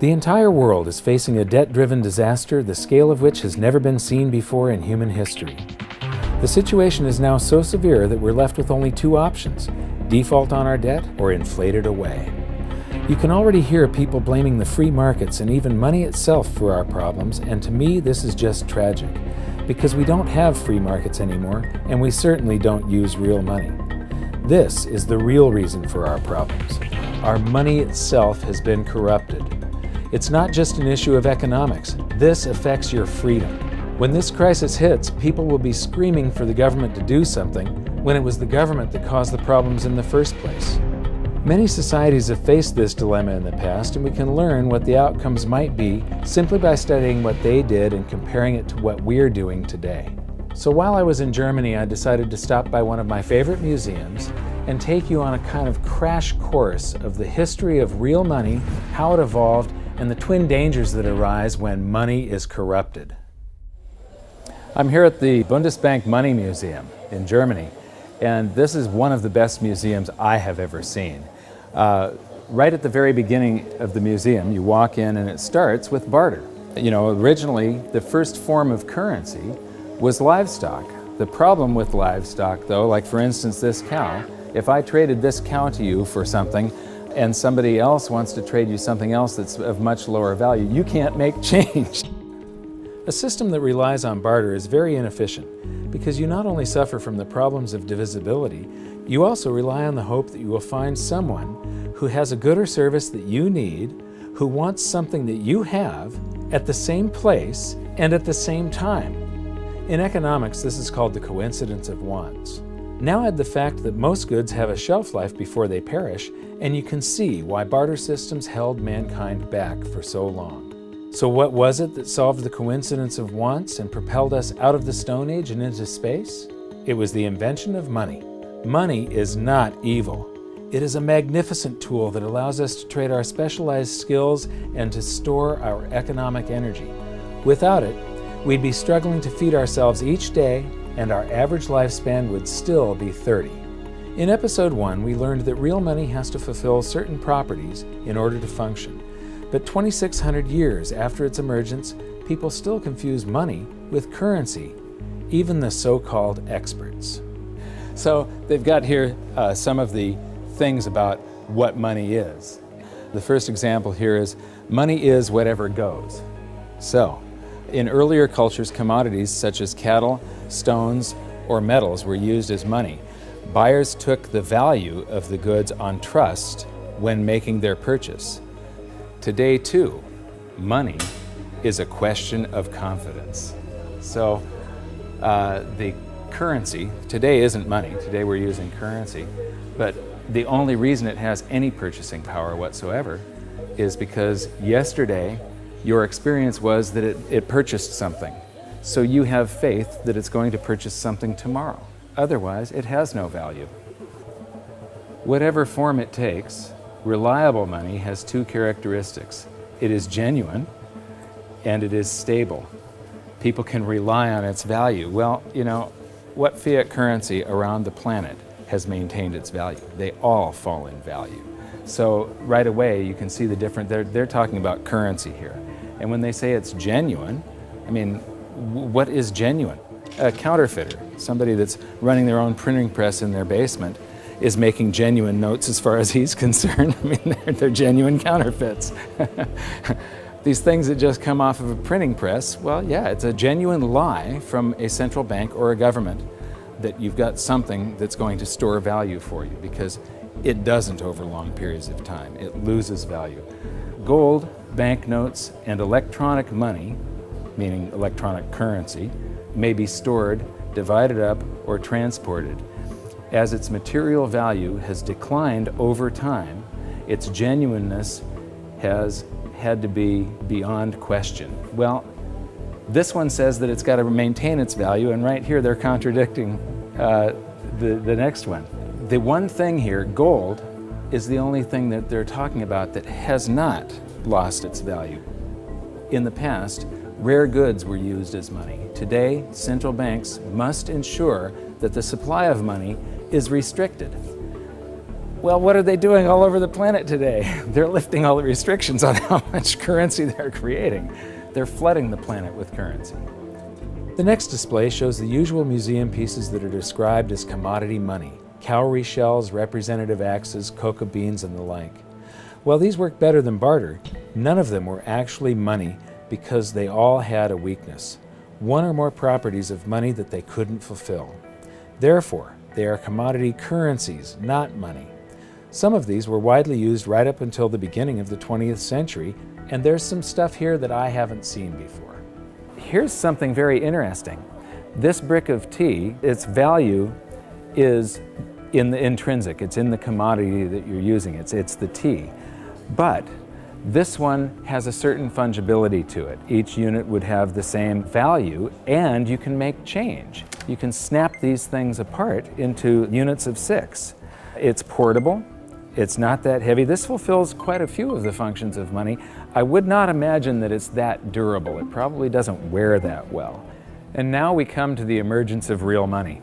The entire world is facing a debt-driven disaster, the scale of which has never been seen before in human history. The situation is now so severe that we're left with only two options: default on our debt or inflate it away. You can already hear people blaming the free markets and even money itself for our problems, and to me this is just tragic, because we don't have free markets anymore, and we certainly don't use real money. This is the real reason for our problems. Our money itself has been corrupted. It's not just an issue of economics. This affects your freedom. When this crisis hits, people will be screaming for the government to do something when it was the government that caused the problems in the first place. Many societies have faced this dilemma in the past, and we can learn what the outcomes might be simply by studying what they did and comparing it to what we're doing today. So while I was in Germany, I decided to stop by one of my favorite museums and take you on a kind of crash course of the history of real money, how it evolved, and the twin dangers that arise when money is corrupted. I'm here at the Bundesbank Money Museum in Germany, and this is one of the best museums I have ever seen. Right at the very beginning of the museum, you walk in and it starts with barter. You know, originally the first form of currency was livestock. The problem with livestock, though, like for instance this cow, if I traded this cow to you for something and somebody else wants to trade you something else that's of much lower value, you can't make change. A system that relies on barter is very inefficient because you not only suffer from the problems of divisibility, you also rely on the hope that you will find someone who has a good or service that you need, who wants something that you have at the same place and at the same time. In economics, this is called the coincidence of wants. Now add the fact that most goods have a shelf life before they perish, and you can see why barter systems held mankind back for so long. So what was it that solved the coincidence of wants and propelled us out of the Stone Age and into space? It was the invention of money. Money is not evil. It is a magnificent tool that allows us to trade our specialized skills and to store our economic energy. Without it, we'd be struggling to feed ourselves each day, and our average lifespan would still be 30. In episode 1, we learned that real money has to fulfill certain properties in order to function. But 2,600 years after its emergence, people still confuse money with currency, even the so-called experts. So they've got here some of the things about what money is. The first example here is money is whatever goes. So, in earlier cultures, commodities such as cattle, stones, or metals were used as money. Buyers took the value of the goods on trust when making their purchase. Today, too, money is a question of confidence. So, the currency, today isn't money, today we're using currency, but the only reason it has any purchasing power whatsoever is because yesterday your experience was that it purchased something. So you have faith that it's going to purchase something tomorrow. Otherwise, it has no value. Whatever form it takes, reliable money has two characteristics. It is genuine and it is stable. People can rely on its value. Well, you know, what fiat currency around the planet has maintained its value? They all fall in value. So right away you can see the different, they're talking about currency here. And when they say it's genuine, I mean, what is genuine? A counterfeiter, somebody that's running their own printing press in their basement, is making genuine notes as far as he's concerned. I mean, they're genuine counterfeits. These things that just come off of a printing press, well, yeah, it's a genuine lie from a central bank or a government that you've got something that's going to store value for you, because it doesn't over long periods of time. It loses value. Gold, banknotes, and electronic money, meaning electronic currency, may be stored, divided up, or transported. As its material value has declined over time, its genuineness has had to be beyond question. Well, this one says that it's got to maintain its value, and right here they're contradicting the next one. The one thing here, gold, is the only thing that they're talking about that has not lost its value. In the past, rare goods were used as money. Today, central banks must ensure that the supply of money is restricted. Well, what are they doing all over the planet today? They're lifting all the restrictions on how much currency they're creating. They're flooding the planet with currency. The next display shows the usual museum pieces that are described as commodity money: cowrie shells, representative axes, cocoa beans, and the like. While these work better than barter, none of them were actually money because they all had a weakness: one or more properties of money that they couldn't fulfill. Therefore, they are commodity currencies, not money. Some of these were widely used right up until the beginning of the 20th century, and there's some stuff here that I haven't seen before. Here's something very interesting. This brick of tea, its value is in the intrinsic, it's in the commodity that you're using, it's the tea. But this one has a certain fungibility to it. Each unit would have the same value, and you can make change. You can snap these things apart into units of 6. It's portable. It's not that heavy. This fulfills quite a few of the functions of money. I would not imagine that it's that durable. It probably doesn't wear that well. And now we come to the emergence of real money.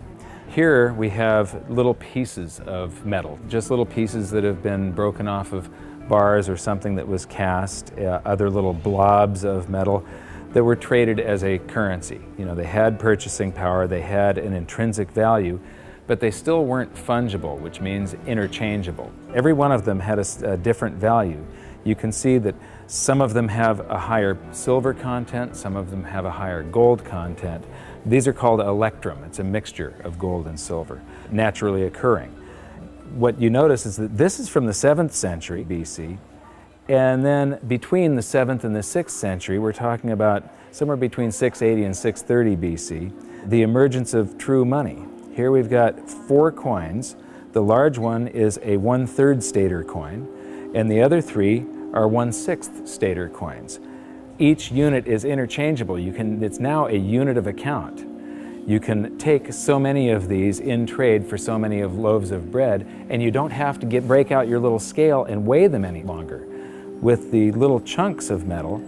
Here we have little pieces of metal, just little pieces that have been broken off of bars or something that was cast, other little blobs of metal that were traded as a currency. You know, they had purchasing power, they had an intrinsic value, but they still weren't fungible, which means interchangeable. Every one of them had a different value. You can see that some of them have a higher silver content, some of them have a higher gold content. These are called electrum. It's a mixture of gold and silver, naturally occurring. What you notice is that this is from the 7th century BC, and then between the 7th and the 6th century, we're talking about somewhere between 680 and 630 BC, the emergence of true money. Here we've got 4 coins. The large one is a 1/3 stater coin, and the other 3 are 1/6 stater coins. Each unit is interchangeable. It's now a unit of account. You can take so many of these in trade for so many of loaves of bread, and you don't have to break out your little scale and weigh them any longer. With the little chunks of metal,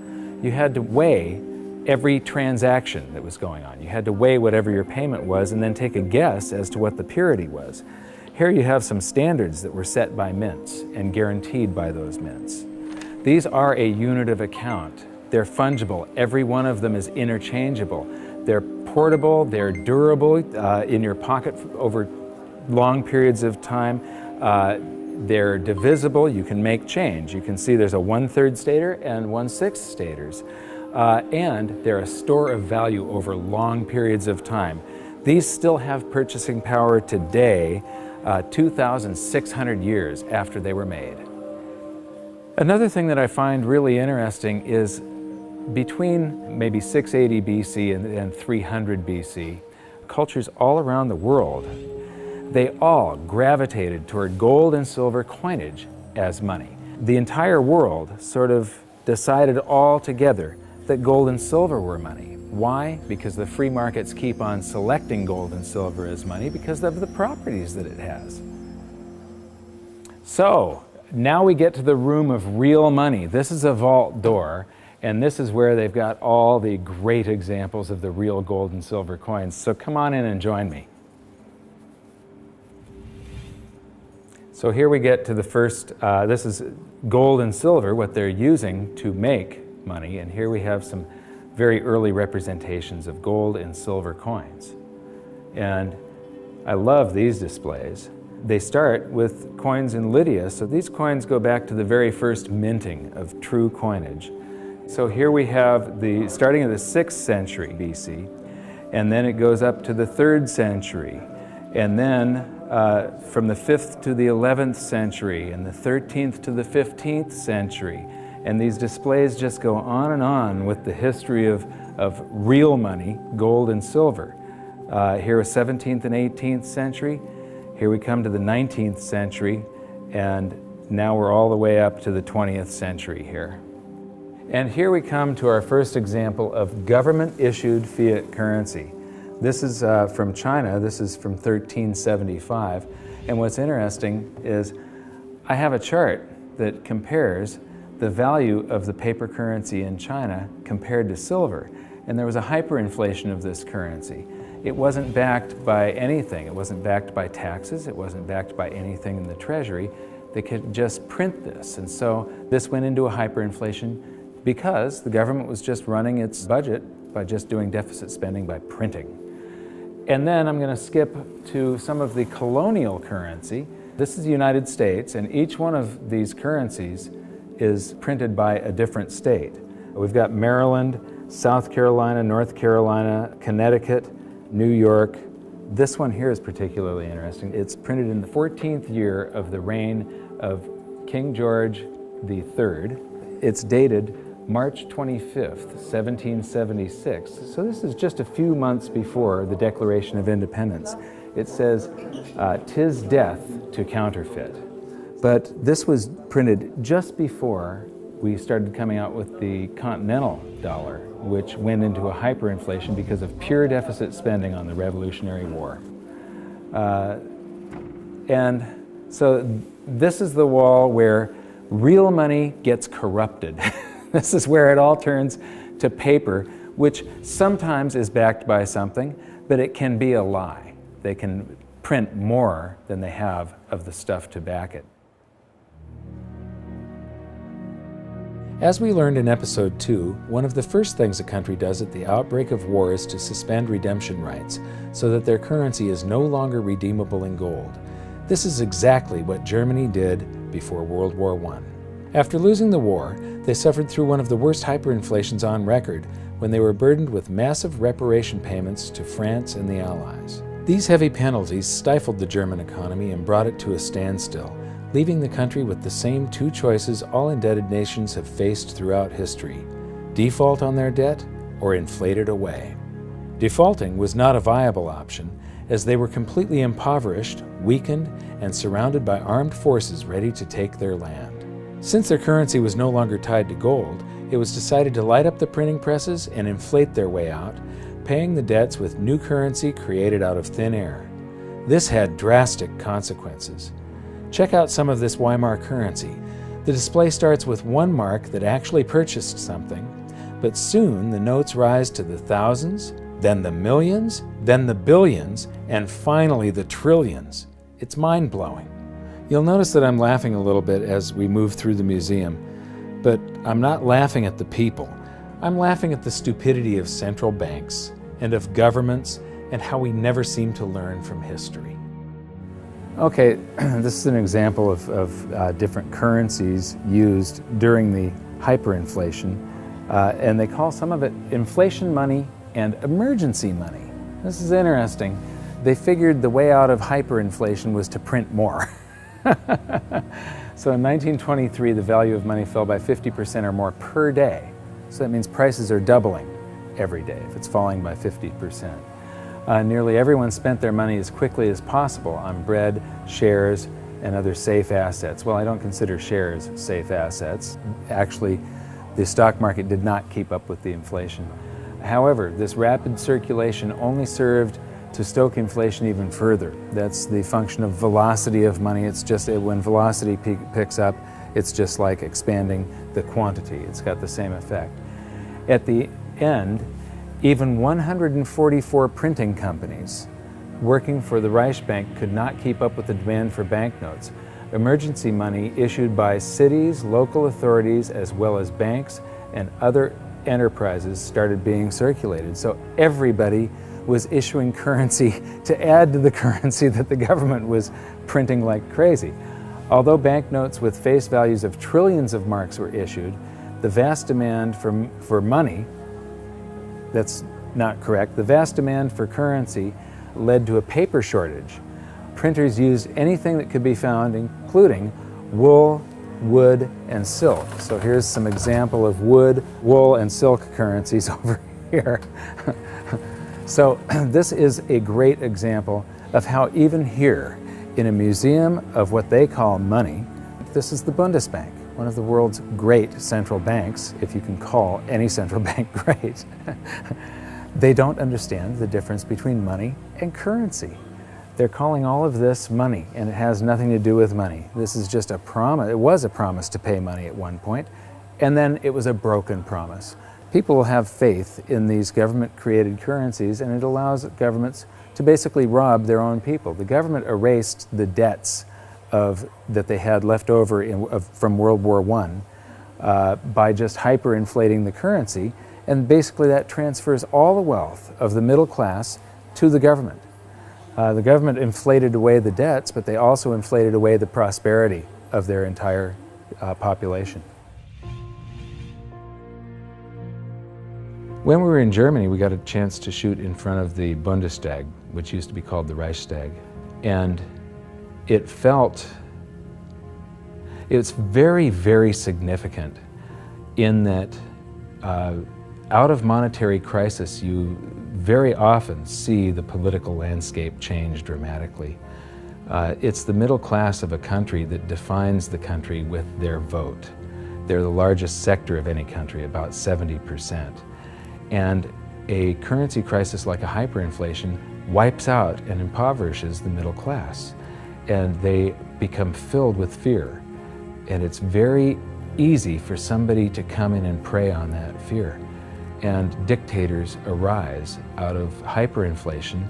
you had to weigh every transaction that was going on. You had to weigh whatever your payment was and then take a guess as to what the purity was. Here you have some standards that were set by mints and guaranteed by those mints. These are a unit of account. They're fungible. Every one of them is interchangeable. They're portable, they're durable in your pocket over long periods of time. They're divisible. You can make change. You can see there's a 1/3 stater and 1/6 staters. And they're a store of value over long periods of time. These still have purchasing power today, 2,600 years after they were made. Another thing that I find really interesting is between maybe 680 BC and 300 BC, cultures all around the world, they all gravitated toward gold and silver coinage as money. The entire world sort of decided all together that gold and silver were money. Why? Because the free markets keep on selecting gold and silver as money because of the properties that it has. So, now we get to the room of real money. This is a vault door, and this is where they've got all the great examples of the real gold and silver coins. So come on in and join me. So here we get to the first, this is gold and silver, what they're using to make money, and here we have some very early representations of gold and silver coins. And I love these displays. They start with coins in Lydia, so these coins go back to the very first minting of true coinage. So here we have starting in the 6th century BC, and then it goes up to the 3rd century, and then from the 5th to the 11th century, and the 13th to the 15th century. And these displays just go on with the history of real money, gold and silver. Here is 17th and 18th century. Here we come to the 19th century, and now we're all the way up to the 20th century here. And here we come to our first example of government-issued fiat currency. This is from China. This is from 1375. And what's interesting is I have a chart that compares the value of the paper currency in China compared to silver. And there was a hyperinflation of this currency. It wasn't backed by anything. It wasn't backed by taxes. It wasn't backed by anything in the Treasury. They could just print this. And so this went into a hyperinflation because the government was just running its budget by just doing deficit spending by printing. And then I'm going to skip to some of the colonial currency. This is the United States, and each one of these currencies is printed by a different state. We've got Maryland, South Carolina, North Carolina, Connecticut, New York. This one here is particularly interesting. It's printed in the 14th year of the reign of King George III. It's dated March 25th, 1776. So this is just a few months before the Declaration of Independence. It says, "'Tis death to counterfeit." But this was printed just before we started coming out with the continental dollar, which went into a hyperinflation because of pure deficit spending on the Revolutionary War. And so this is the wall where real money gets corrupted. This is where it all turns to paper, which sometimes is backed by something, but it can be a lie. They can print more than they have of the stuff to back it. As we learned in episode 2, one of the first things a country does at the outbreak of war is to suspend redemption rights so that their currency is no longer redeemable in gold. This is exactly what Germany did before World War I. After losing the war, they suffered through one of the worst hyperinflations on record when they were burdened with massive reparation payments to France and the Allies. These heavy penalties stifled the German economy and brought it to a standstill, leaving the country with the same two choices all indebted nations have faced throughout history: default on their debt or inflate it away. Defaulting was not a viable option, as they were completely impoverished, weakened, and surrounded by armed forces ready to take their land. Since their currency was no longer tied to gold, it was decided to light up the printing presses and inflate their way out, paying the debts with new currency created out of thin air. This had drastic consequences. Check out some of this Weimar currency. The display starts with one mark that actually purchased something, but soon the notes rise to the thousands, then the millions, then the billions, and finally the trillions. It's mind-blowing. You'll notice that I'm laughing a little bit as we move through the museum, but I'm not laughing at the people. I'm laughing at the stupidity of central banks and of governments and how we never seem to learn from history. Okay, this is an example of different currencies used during the hyperinflation, and they call some of it inflation money and emergency money. This is interesting. They figured the way out of hyperinflation was to print more. So in 1923, the value of money fell by 50% or more per day. So that means prices are doubling every day if it's falling by 50%. Nearly everyone spent their money as quickly as possible on bread, shares, and other safe assets. Well, I don't consider shares safe assets. Actually, the stock market did not keep up with the inflation. However, this rapid circulation only served to stoke inflation even further. That's the function of velocity of money. It's just when velocity picks up, it's just like expanding the quantity. It's got the same effect. At the end, even 144 printing companies working for the Reichsbank could not keep up with the demand for banknotes. Emergency money issued by cities, local authorities, as well as banks and other enterprises started being circulated. So everybody was issuing currency to add to the currency that the government was printing like crazy. Although banknotes with face values of trillions of marks were issued, the vast demand for money, that's not correct, the vast demand for currency led to a paper shortage. Printers used anything that could be found, including wool, wood, and silk. So here's some example of wood, wool, and silk currencies over here. So this is a great example of how even here, in a museum of what they call money, this is the Bundesbank, one of the world's great central banks, if you can call any central bank great. They don't understand the difference between money and currency. They're calling all of this money, and it has nothing to do with money. This is just a promise. It was a promise to pay money at one point, and then it was a broken promise. People will have faith in these government-created currencies, and it allows governments to basically rob their own people. The government erased the debts that they had left over from World War I by just hyperinflating the currency, and basically that transfers all the wealth of the middle class to the government. The government inflated away the debts, but they also inflated away the prosperity of their entire population. When we were in Germany, we got a chance to shoot in front of the Bundestag, which used to be called the Reichstag. And it's very, very significant in that out of monetary crisis, you very often see the political landscape change dramatically. It's the middle class of a country that defines the country with their vote. They're the largest sector of any country, about 70%. And a currency crisis like a hyperinflation wipes out and impoverishes the middle class. And they become filled with fear. And it's very easy for somebody to come in and prey on that fear. And dictators arise out of hyperinflation.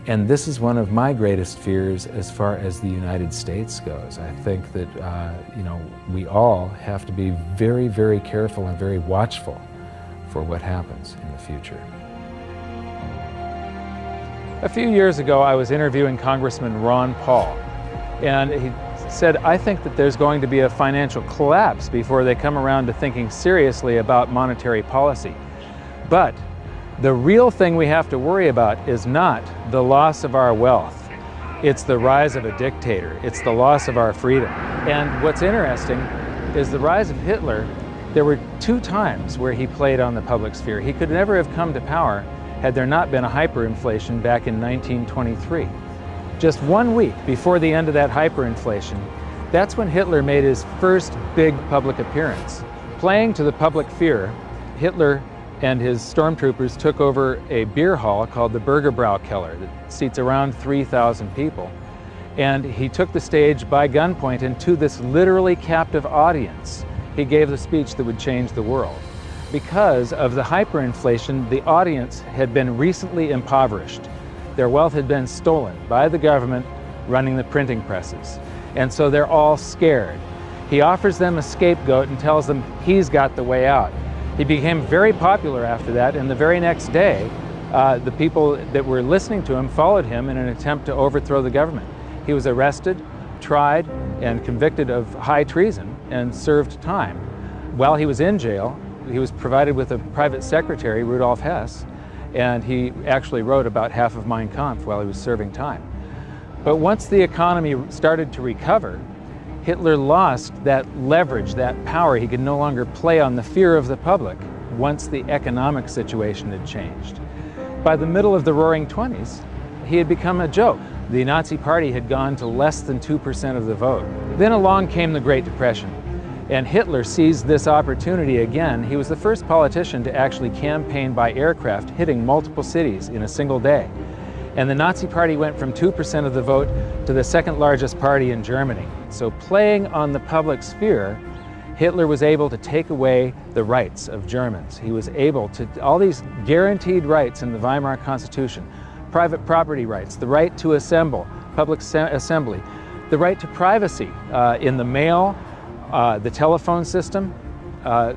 And this is one of my greatest fears as far as the United States goes. I think that we all have to be very, very careful and very watchful for what happens in the future. A few years ago, I was interviewing Congressman Ron Paul, and he said, I think that there's going to be a financial collapse before they come around to thinking seriously about monetary policy. But the real thing we have to worry about is not the loss of our wealth. It's the rise of a dictator. It's the loss of our freedom. And what's interesting is the rise of Hitler. There were 2 times where he played on the public sphere. He could never have come to power had there not been a hyperinflation back in 1923. Just 1 week before the end of that hyperinflation, that's when Hitler made his first big public appearance. Playing to the public fear, Hitler and his stormtroopers took over a beer hall called the Bürgerbrau Keller that seats around 3,000 people. And he took the stage by gunpoint, and to this literally captive audience, he gave the speech that would change the world. Because of the hyperinflation, the audience had been recently impoverished. Their wealth had been stolen by the government running the printing presses. And so they're all scared. He offers them a scapegoat and tells them he's got the way out. He became very popular after that, and the very next day, the people that were listening to him followed him in an attempt to overthrow the government. He was arrested, tried, and convicted of high treason and served time. While he was in jail, he was provided with a private secretary, Rudolf Hess, and he actually wrote about half of Mein Kampf while he was serving time. But once the economy started to recover, Hitler lost that leverage, that power. He could no longer play on the fear of the public once the economic situation had changed. By the middle of the Roaring '20s, he had become a joke. The Nazi Party had gone to less than 2% of the vote. Then along came the Great Depression, and Hitler seized this opportunity again. He was the first politician to actually campaign by aircraft, hitting multiple cities in a single day. And the Nazi Party went from 2% of the vote to the second largest party in Germany. So playing on the public sphere, Hitler was able to take away the rights of Germans. He was able to, all these guaranteed rights in the Weimar Constitution, private property rights, the right to assemble, public assembly, the right to privacy in the mail, the telephone system.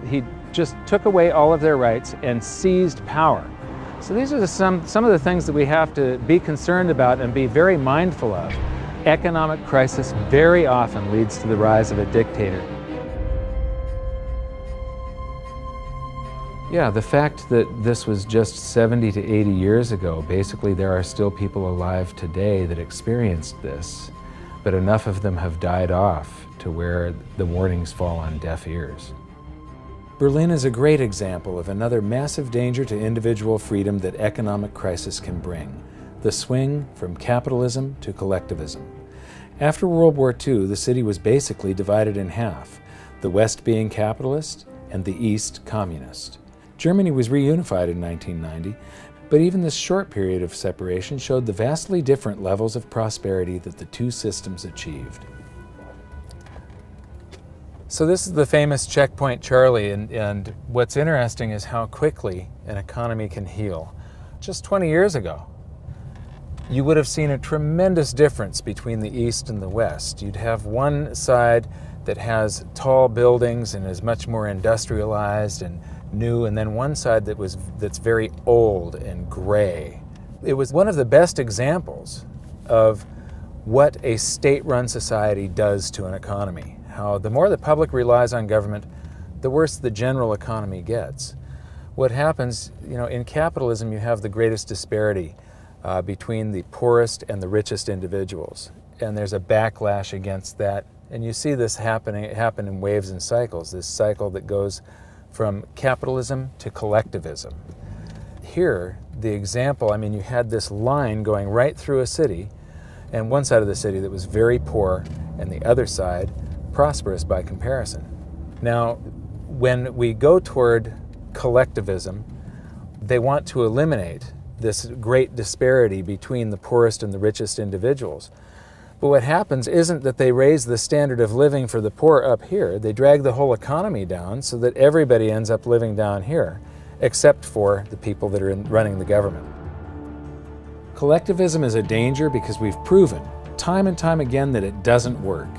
He just took away all of their rights and seized power. So these are some of the things that we have to be concerned about and be very mindful of. Economic crisis very often leads to the rise of a dictator. Yeah, the fact that this was just 70 to 80 years ago, basically there are still people alive today that experienced this, but enough of them have died off to where the warnings fall on deaf ears. Berlin is a great example of another massive danger to individual freedom that economic crisis can bring, the swing from capitalism to collectivism. After World War II, the city was basically divided in half, the West being capitalist and the East communist. Germany was reunified in 1990, but even this short period of separation showed the vastly different levels of prosperity that the two systems achieved. So this is the famous Checkpoint Charlie, and what's interesting is how quickly an economy can heal. Just 20 years ago, you would have seen a tremendous difference between the East and the West. You'd have one side that has tall buildings and is much more industrialized and new, and then one side that's very old and gray. It was one of the best examples of what a state-run society does to an economy. How the more the public relies on government, the worse the general economy gets. What happens, in capitalism, you have the greatest disparity between the poorest and the richest individuals, and there's a backlash against that. And you see this happen in waves and cycles, this cycle that goes from capitalism to collectivism. Here, the example, you had this line going right through a city, and one side of the city that was very poor, and the other side prosperous by comparison. Now, when we go toward collectivism, they want to eliminate this great disparity between the poorest and the richest individuals. But what happens isn't that they raise the standard of living for the poor up here. They drag the whole economy down so that everybody ends up living down here, except for the people that are running the government. Collectivism is a danger because we've proven time and time again that it doesn't work.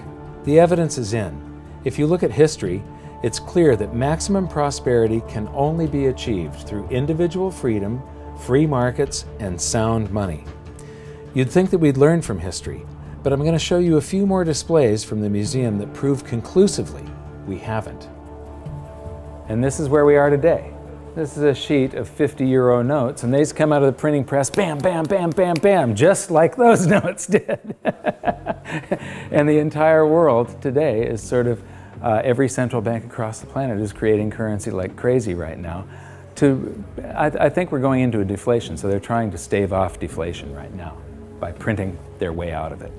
The evidence is in. If you look at history, it's clear that maximum prosperity can only be achieved through individual freedom, free markets, and sound money. You'd think that we'd learn from history, but I'm going to show you a few more displays from the museum that prove conclusively we haven't. And this is where we are today. This is a sheet of 50-euro notes, and these come out of the printing press, bam, bam, bam, bam, bam, just like those notes did. And the entire world today is sort of, every central bank across the planet is creating currency like crazy right now. I think we're going into a deflation, so they're trying to stave off deflation right now by printing their way out of it.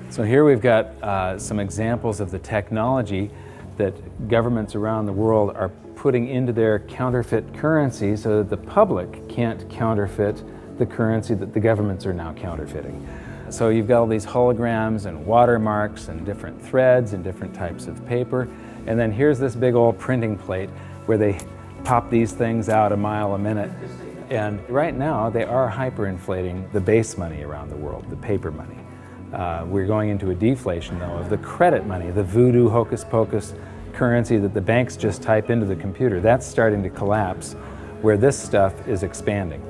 So here we've got some examples of the technology that governments around the world are putting into their counterfeit currency so that the public can't counterfeit the currency that the governments are now counterfeiting. So you've got all these holograms and watermarks and different threads and different types of paper. And then here's this big old printing plate where they pop these things out a mile a minute. And right now they are hyperinflating the base money around the world, the paper money. We're going into a deflation though of the credit money, the voodoo hocus pocus currency that the banks just type into the computer. That's starting to collapse, where this stuff is expanding.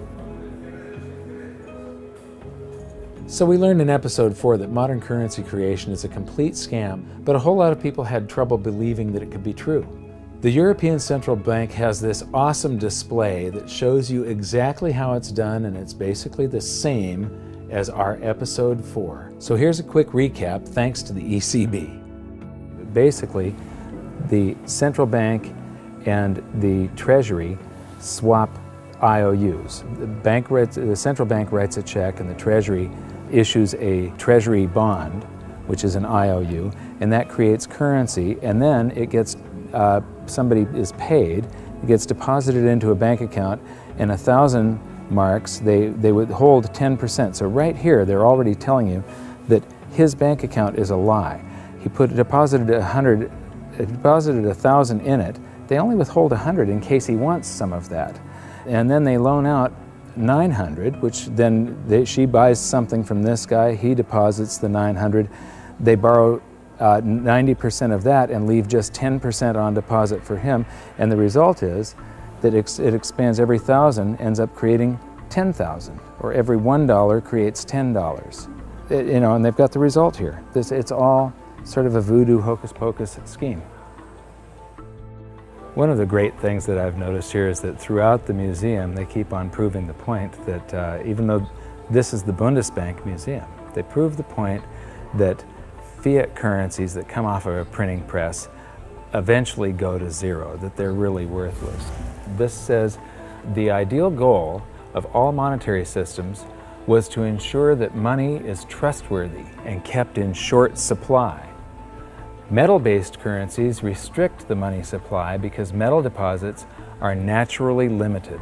So we learned in episode 4 that modern currency creation is a complete scam, but a whole lot of people had trouble believing that it could be true. The European Central Bank has this awesome display that shows you exactly how it's done, and it's basically the same as our episode 4. So here's a quick recap thanks to the ECB. Basically, the central bank and the Treasury swap IOUs. The central bank writes a check and the Treasury issues a Treasury bond, which is an IOU, and that creates currency, and then it gets, somebody is paid, it gets deposited into a bank account, and 1,000 marks, they withhold 10%. So right here, they're already telling you that his bank account is a lie. He deposited 1,000 in it. They only withhold 100 in case he wants some of that. And then they loan out 900, which then she buys something from this guy, he deposits the 900. They borrow 90% of that and leave just 10% on deposit for him. And the result is that it expands. Every 1,000 ends up creating 10,000, or every $1 creates $10. And they've got the result here. It's all sort of a voodoo hocus pocus scheme. One of the great things that I've noticed here is that throughout the museum they keep on proving the point that even though this is the Bundesbank Museum, they prove the point that fiat currencies that come off of a printing press eventually go to zero, that they're really worthless. This says the ideal goal of all monetary systems was to ensure that money is trustworthy and kept in short supply. Metal-based currencies restrict the money supply because metal deposits are naturally limited.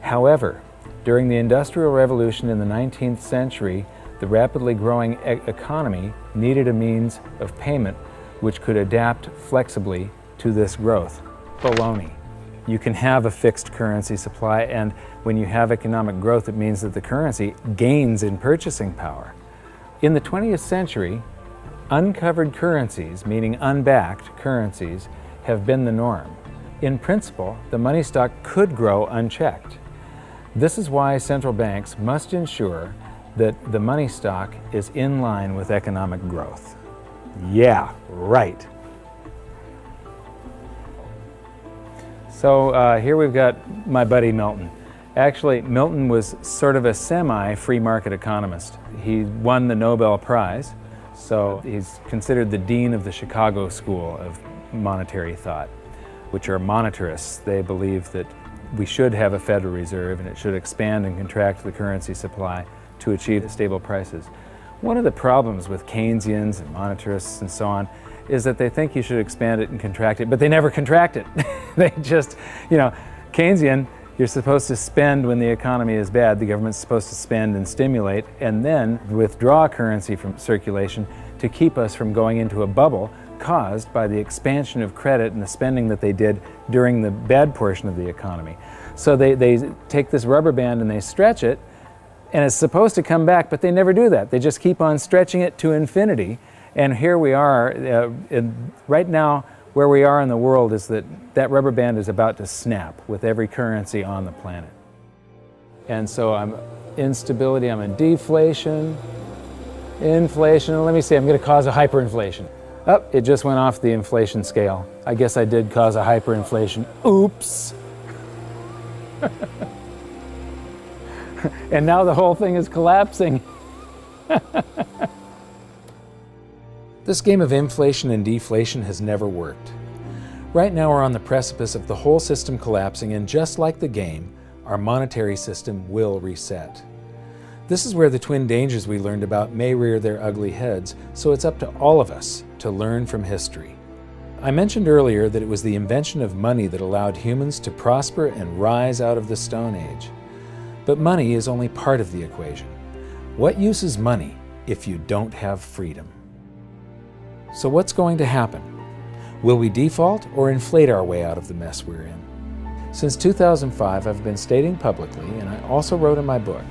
However, during the Industrial Revolution in the 19th century, the rapidly growing economy needed a means of payment which could adapt flexibly to this growth. Baloney. You can have a fixed currency supply, and when you have economic growth, it means that the currency gains in purchasing power. In the 20th century, uncovered currencies, meaning unbacked currencies, have been the norm. In principle, the money stock could grow unchecked. This is why central banks must ensure that the money stock is in line with economic growth. Yeah, right. So here we've got my buddy Milton. Actually, Milton was sort of a semi-free market economist. He won the Nobel Prize, so he's considered the dean of the Chicago School of Monetary Thought, which are monetarists. They believe that we should have a Federal Reserve and it should expand and contract the currency supply to achieve stable prices. One of the problems with Keynesians and monetarists and so on is that they think you should expand it and contract it, but they never contract it. They just, Keynesian, you're supposed to spend when the economy is bad. The government's supposed to spend and stimulate and then withdraw currency from circulation to keep us from going into a bubble caused by the expansion of credit and the spending that they did during the bad portion of the economy. So they take this rubber band and they stretch it, and it's supposed to come back, but they never do that. They just keep on stretching it to infinity. And here we are, right now, where we are in the world is that rubber band is about to snap with every currency on the planet. And so I'm instability, I'm in deflation, inflation. Let me see, I'm going to cause a hyperinflation. Oh, it just went off the inflation scale. I guess I did cause a hyperinflation. Oops. And now the whole thing is collapsing. This game of inflation and deflation has never worked. Right now we're on the precipice of the whole system collapsing, and just like the game, our monetary system will reset. This is where the twin dangers we learned about may rear their ugly heads, so it's up to all of us to learn from history. I mentioned earlier that it was the invention of money that allowed humans to prosper and rise out of the Stone Age. But money is only part of the equation. What use is money if you don't have freedom? So what's going to happen? Will we default or inflate our way out of the mess we're in? Since 2005, I've been stating publicly, and I also wrote in my book,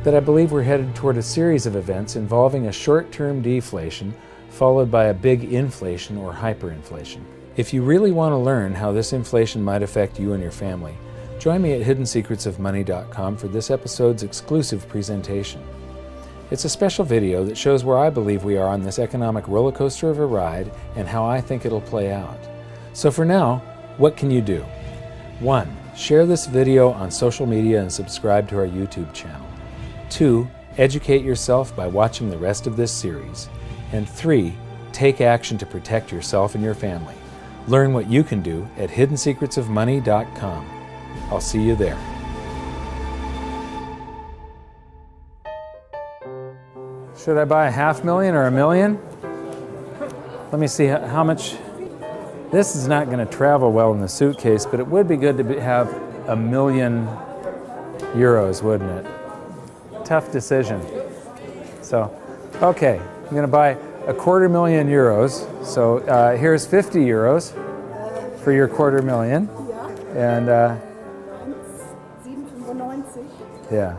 that I believe we're headed toward a series of events involving a short-term deflation followed by a big inflation or hyperinflation. If you really want to learn how this inflation might affect you and your family, join me at hiddensecretsofmoney.com for this episode's exclusive presentation. It's a special video that shows where I believe we are on this economic roller coaster of a ride and how I think it'll play out. So for now, what can you do? 1. Share this video on social media and subscribe to our YouTube channel. 2. Educate yourself by watching the rest of this series. And 3. Take action to protect yourself and your family. Learn what you can do at hiddensecretsofmoney.com. I'll see you there. Should I buy $500,000 or $1 million? Let me see how much. This is not going to travel well in the suitcase, but it would be good to have €1 million, wouldn't it? Tough decision. So, okay, I'm going to buy €250,000. So here's €50 for your $250,000. And 1,795. yeah.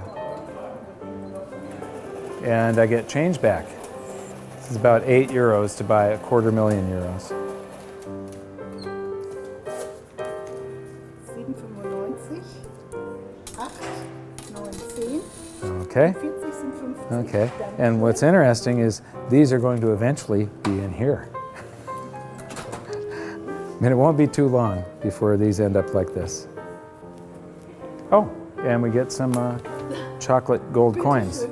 And I get change back. This is about €8 to buy €250,000. 7,95, 8, 9, 10. Okay. 40 sind 50. Okay. And what's interesting is these are going to eventually be in here. And it won't be too long before these end up like this. Oh, and we get some chocolate gold coins.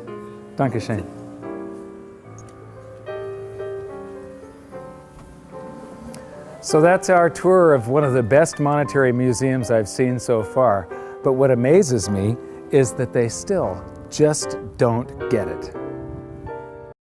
Dankeschön. So that's our tour of one of the best monetary museums I've seen so far. But what amazes me is that they still just don't get it.